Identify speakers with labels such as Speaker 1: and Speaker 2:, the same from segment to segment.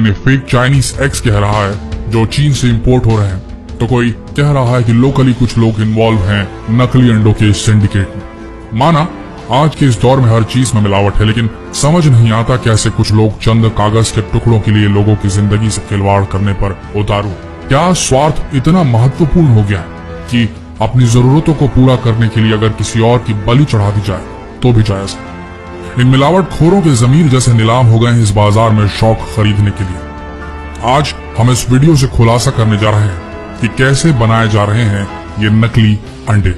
Speaker 1: ने fake Chinese eggs कह रहा है जो चीन से इंपोर्ट हो रहे हैं, तो कोई कह रहा है कि लोकली कुछ लोग इन्वॉल्व हैं नकली अंडों के सिंडिकेट में। माना आज के इस दौर में हर चीज में मिलावट है, लेकिन समझ नहीं आता कैसे कुछ लोग चंद कागज के टुकड़ों के लिए लोगों की जिंदगी से खिलवाड़ करने पर उतारू। क्या स्वार्थ इतना महत्वपूर्ण हो गया है कि अपनी जरूरतों को पूरा करने के लिए अगर किसी और की बलि चढ़ा दी जाए तो भी जायज है। इन मिलावटखोरों के जमीर जैसे नीलाम हो गए हैं इस बाजार में शौक खरीदने के लिए। आज हम इस वीडियो से खुलासा करने जा रहे हैं कि कैसे बनाए जा रहे हैं ये नकली अंडे।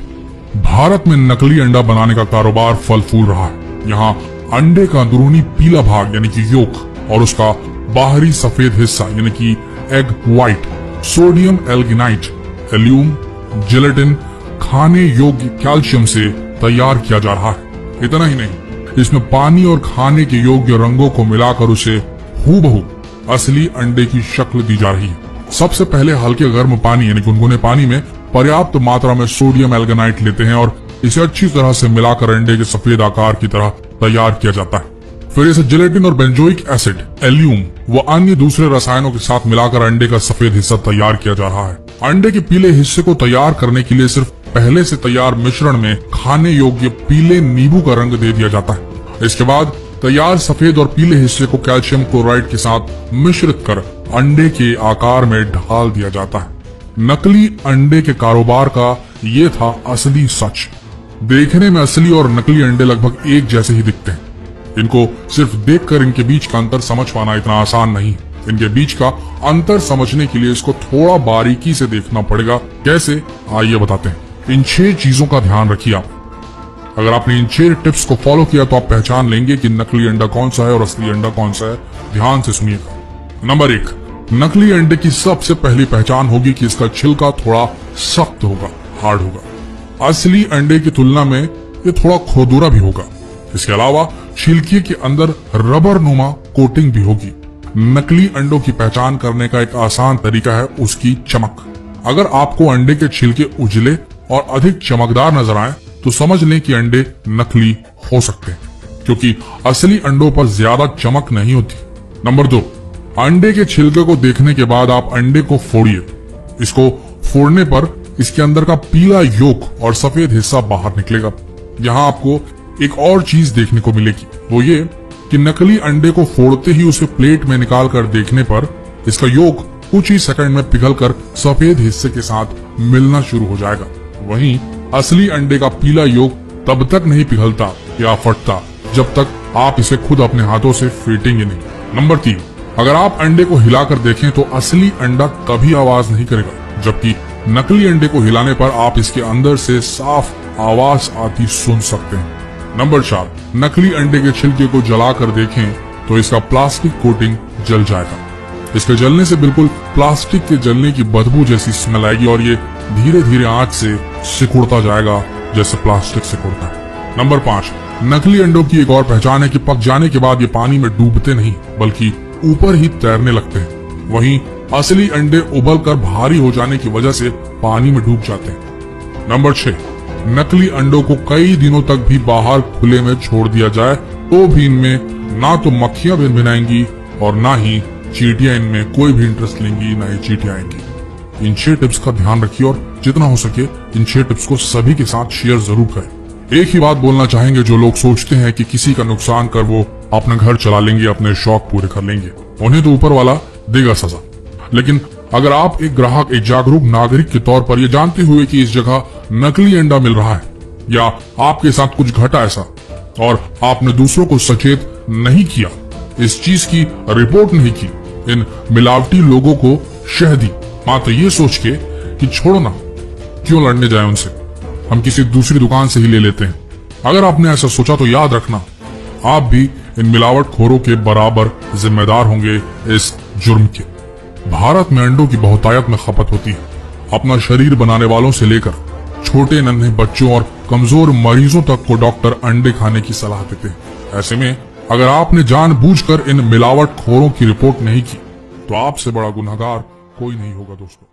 Speaker 1: भारत में नकली अंडा बनाने का कारोबार फल फूल रहा है। यहाँ अंडे का अंदरूनी पीला भाग यानी कि योक और उसका बाहरी सफेद हिस्सा यानी कि एग व्हाइट सोडियम एल्गिनाइट, एल्यूम, जेलेटिन खाने योग्य कैल्शियम से तैयार किया जा रहा है। इतना ही नहीं, इसमें पानी और खाने के योग्य रंगों को मिलाकर उसे हूबहू असली अंडे की शक्ल दी जा रही है। सबसे पहले हल्के गर्म पानी यानी गुनगुने पानी में पर्याप्त मात्रा में सोडियम एल्गिनाइट लेते हैं और इसे अच्छी तरह से मिलाकर अंडे के सफेद आकार की तरह तैयार किया जाता है। फिर इसे जेलेटिन और बेंजोइक एसिड, एल्यूम व अन्य दूसरे रसायनों के साथ मिलाकर अंडे का सफेद हिस्सा तैयार किया जा रहा है। अंडे के पीले हिस्से को तैयार करने के लिए सिर्फ पहले से तैयार मिश्रण में खाने योग्य पीले नींबू का रंग दे दिया जाता है। इसके बाद तैयार सफेद और पीले हिस्से को कैल्शियम क्लोराइड के साथ मिश्रित कर अंडे के आकार में ढाल दिया जाता है। नकली अंडे के कारोबार का ये था असली सच। देखने में असली और नकली अंडे लगभग एक जैसे ही दिखते हैं। इनको सिर्फ देखकर इनके बीच का अंतर समझ पाना इतना आसान नहीं। इनके बीच का अंतर समझने के लिए इसको थोड़ा बारीकी से देखना पड़ेगा। कैसे, आइए बताते हैं। इन 6 चीजों का ध्यान रखिए आप। अगर आपने इन 6 टिप्स को फॉलो किया तो आप पहचान लेंगे कि नकली अंडा कौन सा है और असली अंडा कौन सा है। ध्यान से सुनिएगा। नंबर 1, नकली अंडे की सबसे पहली पहचान होगी कि इसका छिलका थोड़ा सख्त होगा, हार्ड होगा। असली अंडे की तुलना में ये थोड़ा खुरदुरा भी होगा। इसके अलावा छिलके के अंदर रबर नुमा कोटिंग भी होगी। नकली अंडों की पहचान करने का एक आसान तरीका है उसकी चमक। अगर आपको अंडे के छिलके उजले और अधिक चमकदार नजर आए तो समझ लें कि अंडे नकली हो सकते हैं, क्योंकि असली अंडों पर ज्यादा चमक नहीं होती। नंबर 2, अंडे के छिलके को देखने के बाद आप अंडे को फोड़िए। इसको फोड़ने पर इसके अंदर का पीला योक और सफेद हिस्सा बाहर निकलेगा। यहाँ आपको एक और चीज देखने को मिलेगी, वो ये कि नकली अंडे को फोड़ते ही उसे प्लेट में निकाल कर देखने पर इसका योक कुछ ही सेकंड में पिघलकर सफेद हिस्से के साथ मिलना शुरू हो जाएगा। वहीं असली अंडे का पीला योक तब तक नहीं पिघलता या फटता जब तक आप इसे खुद अपने हाथों से फेंटेंगे नहीं। नंबर 3, अगर आप अंडे को हिलाकर देखें तो असली अंडा कभी आवाज नहीं करेगा, जबकि नकली अंडे को हिलाने पर आप इसके अंदर से साफ आवाज आती सुन सकते हैं। नंबर 4, नकली अंडे के छिलके को जलाकर देखें तो इसका प्लास्टिक कोटिंग जल जाएगा। इसके जलने से बिल्कुल प्लास्टिक के जलने की बदबू जैसी स्मेल आएगी और ये धीरे धीरे आंच से सिकुड़ता जाएगा जैसे प्लास्टिक सिकुड़ता है। नंबर 5, नकली अंडों की एक और पहचान है कि पक जाने के बाद ये पानी में डूबते नहीं बल्कि ऊपर ही तैरने लगते हैं। वहीं असली अंडे उबलकर भारी हो जाने की वजह से पानी में डूब जाते हैं। नंबर 6, नकली अंडों को कई दिनों तक भी बाहर खुले में छोड़ दिया जाए तो भी इनमें ना तो मक्खियां भिनभिनाएंगी और ना ही चींटियां इनमें कोई भी इंटरेस्ट लेंगी, ना ही चींटियां आएंगी। इन 6 टिप्स का ध्यान रखिए और जितना हो सके इन 6 टिप्स को सभी के साथ शेयर जरूर करें। एक ही बात बोलना चाहेंगे, जो लोग सोचते हैं कि किसी का नुकसान कर वो अपना घर चला लेंगे, अपने शौक पूरे कर लेंगे, उन्हें तो ऊपर वाला देगा सजा। लेकिन अगर आप एक ग्राहक, एक जागरूक नागरिक के तौर पर ये जानते हुए कि इस जगह नकली अंडा मिल रहा है या आपके साथ कुछ घटा ऐसा और आपने दूसरों को सचेत नहीं किया, इस चीज की रिपोर्ट नहीं की, इन मिलावटी लोगों को शह दी मात्र ये सोच के कि छोड़ो ना, क्यों लड़ने जाए उनसे, हम किसी दूसरी दुकान से ही ले लेते हैं। अगर आपने ऐसा सोचा तो याद रखना, आप भी इन मिलावटखोरों के बराबर जिम्मेदार होंगे इस जुर्म के। भारत में अंडों की बहुतायत में खपत होती है। अपना शरीर बनाने वालों से लेकर छोटे नन्हे बच्चों और कमजोर मरीजों तक को डॉक्टर अंडे खाने की सलाह देते हैं। ऐसे में अगर आपने जानबूझकर इन मिलावटखोरों की रिपोर्ट नहीं की तो आपसे बड़ा गुनहगार कोई नहीं होगा दोस्तों।